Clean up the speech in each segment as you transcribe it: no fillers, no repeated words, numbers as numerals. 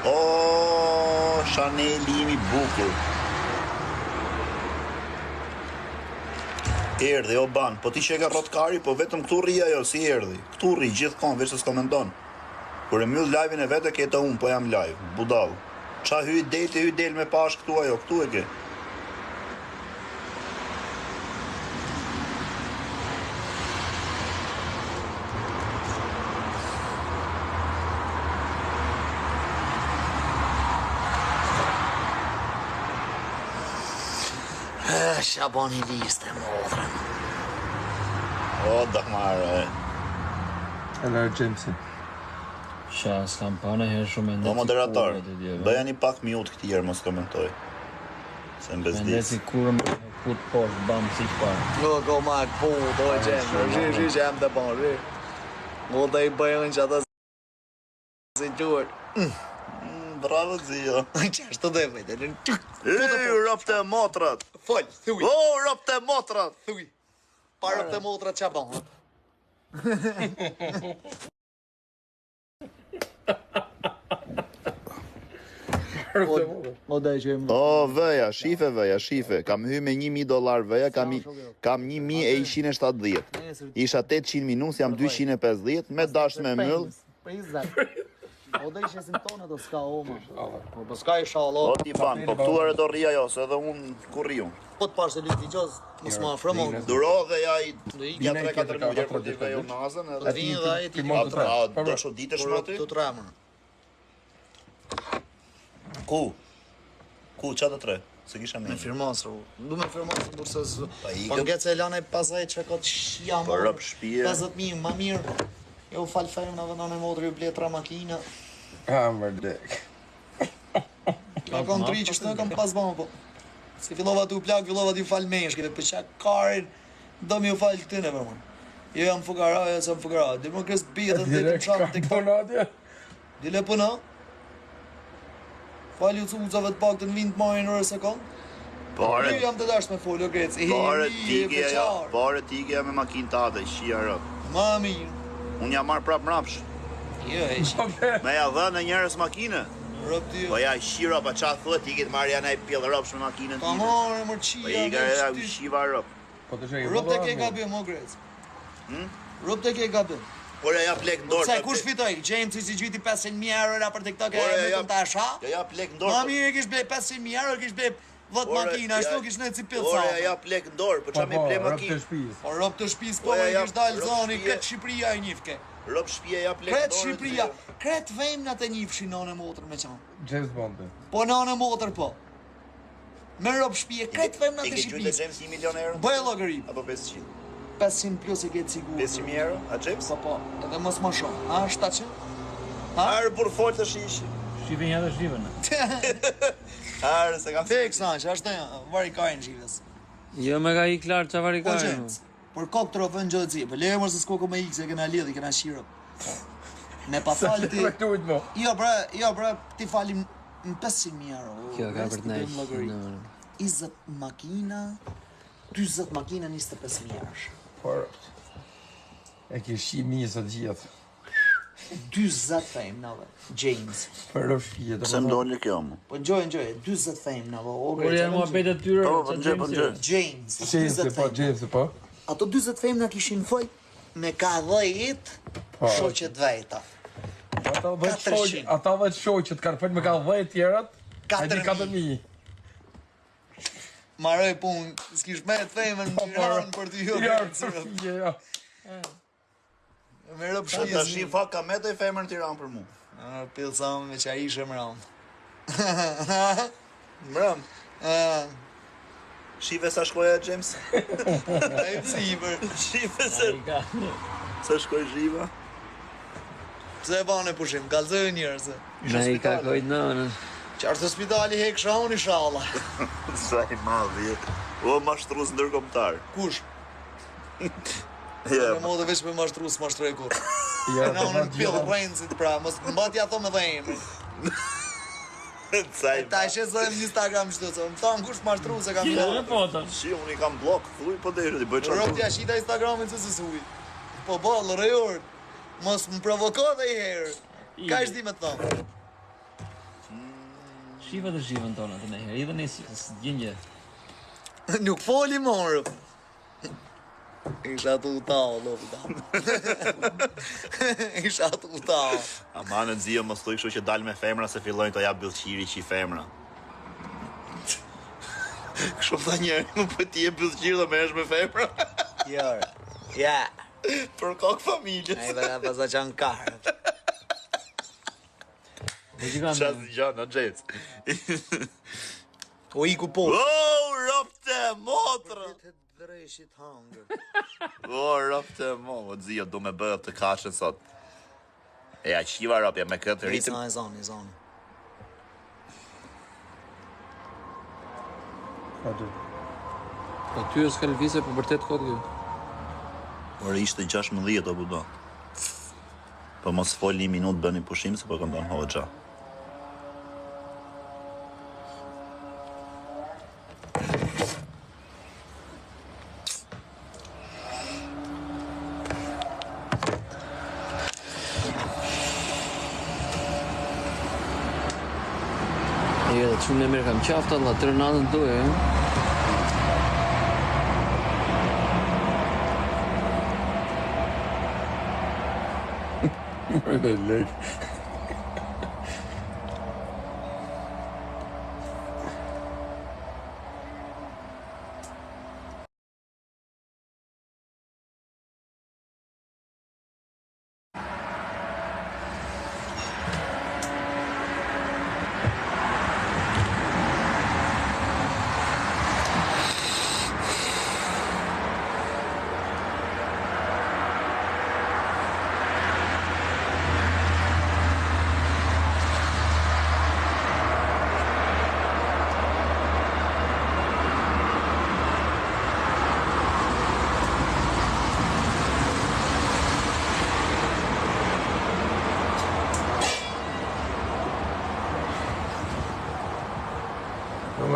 O, Chaneli imi bukur. Erdhi, o ban, po ti që e ka rotkari, po vetëm këtu rri ajo, si erdhi. Këtu rri, gjithkohon, veç se s'komenton. Kur e mbyll live-in e vete, keta unë, po jam live, budall. Qa hy del me pash këtu ajo, këtu e ke. Shabani liste, modrën. O, dëhmarë, Eller Jameson. Qa, s'kam pa në herë shumë O, moderator, bëja një pak mute këti jerë, mos komentoj. Se më bezdis. Mendesi kurëm put poshtë, bam, si parë. Go mak, po, do e gjemë, që jam të bon, Mo të i bëjën që ata si gjurë. Bravo, zio. Qashtë të dhe, vete, Ropte motrat. Fol, thuj. O, ropte motrat. Thuj. Pa ropte motrat qa bon. O da që më. O, veja, shife. Kam hy me $1.000 veja, kam 1.170. Isha 800 minus, jam 250, me dash me myll. O da ishe simptomet o s'ka oma. Po s'ka isha Allah. O, ti ban, po këtu e do rria jo, se edhe unë ku rriu. Po të parë se lyti gjozë, mos ma afrëmon. Duro dhe ja i Ja 3-4 minutë për t'i vejo nazën edhe... Vinë dhe e ti Do sho ditësh më aty? të tremër. Ku, qa të tre? Se kisha me Me firmasër, du me firmasër, durse ikëm. po ngecë e lane pasaj që ka të jam Po rëp shpije 50.000, ma mirë. Jo falë fejmë në vendon e modrë ju bletra makina. Mërdek. Ka kanë 3 që shtë në kam pas banë, po. Si fillova t'u plak, fillova t'ju falë meshkile, për që karin, do mi u falë këtine për më. Jo jam fukara, jo jam fukara. Dhe më kresë të bjetën dhe të qanë të këta. Dile puna. Falë ju cuzave të pak të në vind të majnë nërë se kanë. Pare Jam të dash me folë, o greci. Pare tigja me makinë tate, shia rëp. Ma mirë. Unë jam marrë prap mrapsh. Jo, e shi. Me ja dhe në njërës makine. Rëp t'ju. Po ja shira, pa qa thët, ti këtë marrë janë e pjellë rëpsh me makinën Ta time. marë, Po mërqia, i ka edhe shiva rëp. Rëp të ke gabim, o greci. Rëp të ke gabim. Por ja plek ndorë. Saj, kush fitoj? James si gjyti 500.000 euro për TikTok e vetëm ta asha? Ja plek ndorë. Ma mirë kish ble 500.000 euro, kish ble 10 makina, ashtu kish në cipil sa. Ore, ja plek ndorë, për qa me ple makinë. Po rëp të shpis, po me kish dalë zoni, këtë Shqipëria e njifke. Rëp shpia ja plek Kretë ndorë. Shqipëria, kretë vejmnat e njifshi nane motër me qanë. James Bond. Po nane motër po. Me rëp shpije, kretë vejmnat e I ke gjujtë Shqipis. James 1 milion euro? Bëj logarit. Apo 500? 500 plus e ketë sigur. 500.000 euro? A James? Po, edhe mos më shumë. A, 700? Arë, për folë të shishi. Shqipe një dhe shqipe në. Arë, se kam Fek, sa që ashtë në vari kajnë gjives. Jo me ka i klarë që vari Po kajnë. James, për kokë të rofën gjë të zi, për lejë mërë se s'ko me ikë se këna lidhë, këna shirë. Ne pa falë ti... Jo bre, ti falim në 500.000 euro. Kjo ka për të nejë. 20 makina, 20 makina, 25.000 euro. Por, e ke shi misë të gjithë. 20 fame në dhe, James. Për rëf shpije të Se më doli kjo mu. Po gjoj, 20 fame në dhe, Por janë mua betë të tyre, Po, që po, gjë. James, 20 fame. James, po. Ato 20 fame në kishin foj me ka 10 shoqet vejta. Ata 10 shoqet kanë fol me ka 10 tjerat, a di 4.000. Maroj pun, s'kish me të fejme në Tiranë për të jo. Me rëp Ta shpjes shi fak ka me të i femër në Tiranë për mu. Pilë sa me që a ishe mram. Mram. Shive sa shkoja James? A i pësi i për. Shive sa shkoj Zhiva? Pse e bane pushim, kalzoj njërëse. Me i ka kojtë në. Qartë spitali hek shaun i shala. Sa i madhi. O, mashtrus ndërkombëtar. Kush? Ja. Në modë veç me mashtrus, mashtroj kur. Ja, Në unë në pillë rëjnësit, pra, mos më bati ato me dhe emri. Sa i Ta ishe zojmë në Instagram qëto, më thonë kush mashtru se kam Kile blok. me foto. Shi, unë i kam blok, thuj po deshë, ti bëj Rëp t'ja shita Instagramin se se suj. Po balë, rejord. Mos më provoko dhe i herë. Ka është di me të thonë. Shiva të shivën tonë të nejherë, i dhe një së gjingje. Nuk foli morë. Isha të utao, lopita. Isha të utao. Ama në nëzio mos të kështu që dalë me femra se fillojnë të jabë bëllqiri që i femra. Kështu tha njerë, më për ti e bëllqiri dhe me është me femra. Jërë. Ja. Për kokë familjes. A i dhe pasa qanë karë. Qasë gjanë, në gjecë. O i ku po. O, rëpte, motrë! Të dreshit hangër. O, rëpte, o zio, du me bërë të kashën sot. E a qiva rëpja me këtë ritëm. E zonë. Aty. Po ty është kalvise për vërtet kodë kjo. Por ishte 16 o budo. Po mos fol 1 minutë bëni pushim se po këndon hoxha. E edhe që në mirë kam qafta, la të rënatën të e. Mërë lek.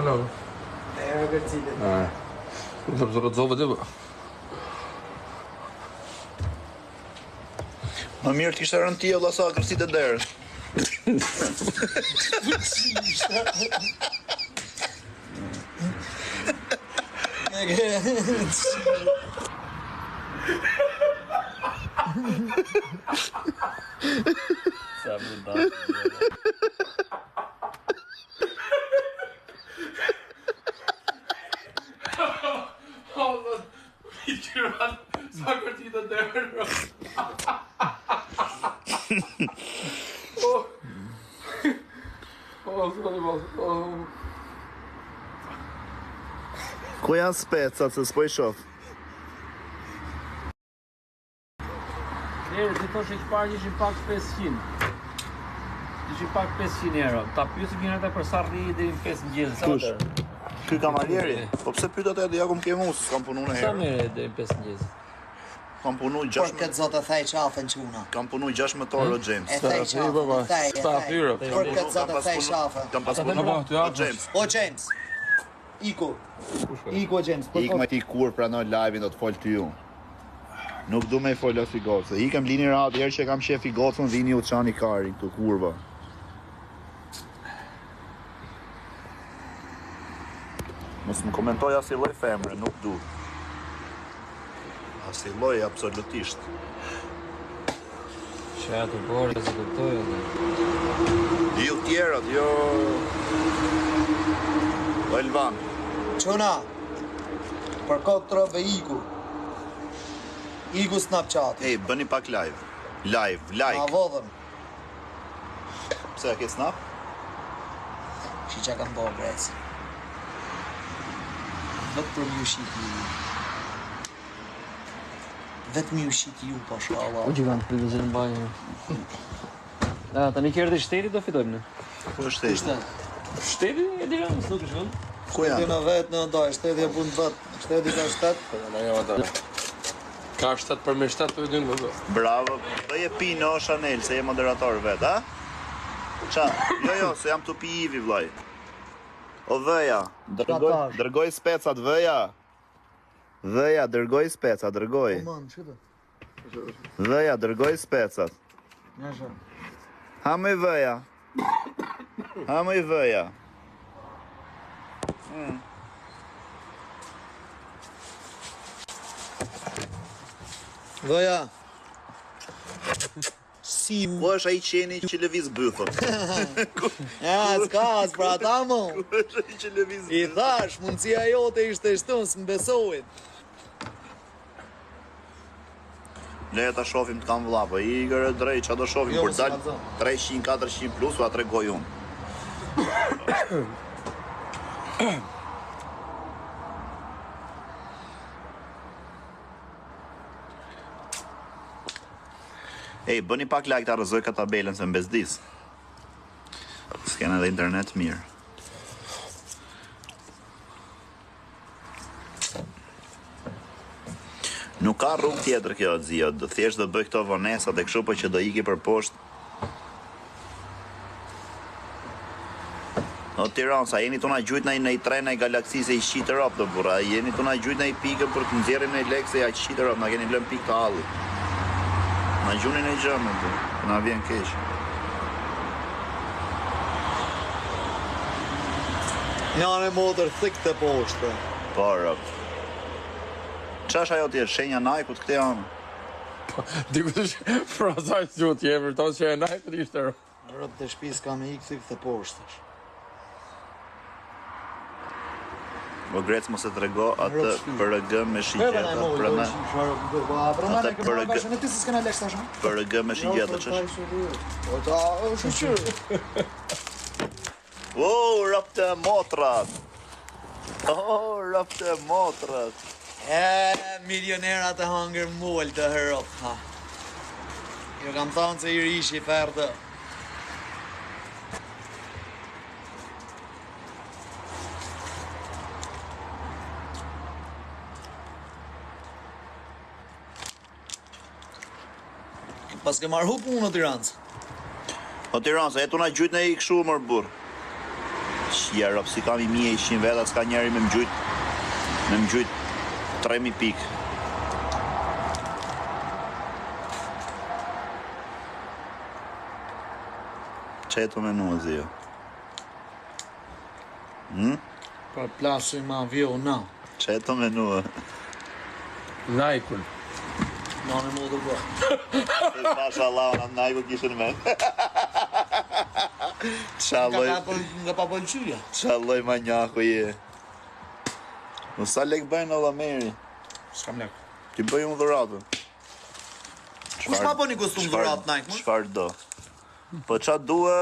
No. E ragazzilet. Zove të bë. Më mirë t'ishtë rënë ti o lasa kërësit e derë. Sa më da. Allah, i qyran, sa kërti të derë, bro. Ku janë specat se s'po i shof? Njerë, ti thoshe që parë ishin pak 500. Ishin pak 500 euro. Ta pysim njërë të për sa rri dhe në 5 ngjezë. Sa Kush? të? Ky kamaljeri? Po pse pyet atë, ja kum ke mu, s'kam punu në Sa herë. mere dhe në 5 ngjezë? Kam punu Por 6 këtë zotë thej qafën quna. Kam punu 16 orë o James. E thej qafën, e thej. Staff Europe. Por këtë zotë thej qafën. Kam pas punu o James. O James. Iko. Iko James. Ik me ti kur pranoj live-in do të fol ty ju. Nuk du me i fol as i gocë. I kam lini rahat, herë që kam shef i gocën, vini u çani karin këtu kurva. Mos më komentoj as i lloj femre, nuk du. As i lloj absolutisht. Që atë borë se kuptoj edhe. Jo tjerat, jo... O Elvan, Quna. Për këtë trëve Iku. Iku Snapchat. ej, bëni pak live. Live, Ma like. vodhën. Pse a ke snap? Shi që kam bërë breci. Vetëm ju shiti ju. Vetëm ju shiti ju, po shkalla. U që kanë të pëllëzën në banjë. Da, ta një kjerë dhe shteti do fitojmë në. Ku është e? Shteti e di rëmës, nuk është vënd. Ku Shteti janë? në vetë në ndaj, shteti e punë vetë. Shteti ka shtet. Ka 7 për me 7 për 2 në vëzë. Bravo. Bëje pi në Chanel, se je moderator vetë, a? Qa? Jo, se jam të pi Ivi, vlaj. O Vëja, dërgoj specat, Vëja. Vëja, dërgoj specat, dërgoj. Man, që dhe? Vëja, dërgoj specat. Nësha. Hamëj vëja. Hamëj vëja. Vëja. Si Po është ai qeni që lëviz bythën. ja, s'ka, pra ata mo. Është ai që lëviz I thash, mundësia jote ishte shtu, s'mbesojnë. Le ta shohim të kam vëlla, po i gërë drejt, çfarë do shohim Jo, kur dal s'ka 300-400 plus, ua tregoj unë. Ej, bëni pak like ta rrëzoj ka tabelën se mbezdis. S'ken edhe internet mirë. Nuk ka rrugë tjetër kjo Xio, do thjesht do bëj këto vonesat e kështu po që do iki për poshtë. O Tiranë, sa jeni të na gjujt në i tren në i galaksi se i shqitë rop të burra, jeni të na gjujt në i pikë për të nxjerrim në i lekë se ja shqitë rop, na keni lëm pikë të halli. Na gjuni në i gjëmë, na vjen keq. Janë e motër thik të poshtë. Po, rop. Qa është ajo tjetë, shenja Nike-ut këte janë? Dikush frasaj që t'je vërton që e najtë ishte ro. Rëp të shpis ka me ikë thik të poshtë. O Grec mos e trego atë PRG me shigjeta, prëme. Atë PRG me shigjeta, qësh? O ta, është qërë. O, rap të motrat! O, rap të motrat! Milionerat e hangër mull të hërop, ha. Jo kam thonë se i rishi ferdë. Pas ke marrë hupu unë o Tiranës. O Tiranë, se jetu na gjujt në i këshu mërë burë. Shja, rap, si kam i 1100 veta, s'ka njeri me më gjujt 3000 pikë. Që jetu menua, Xio? Pa plasin ma vjo, na. Që jetu menua? Najkun. Na në më të bërë. Mashallah, na najku kishën me. Qalloj, Nga pa pëlqyja. qalloj ma njaku je. Në sa lek bëjnë o Meri? S'kam lek. Ti bëj unë dhuratën. Kush ma po një kostum dhurat, Nike, më? Çfarë do? Po qa duhe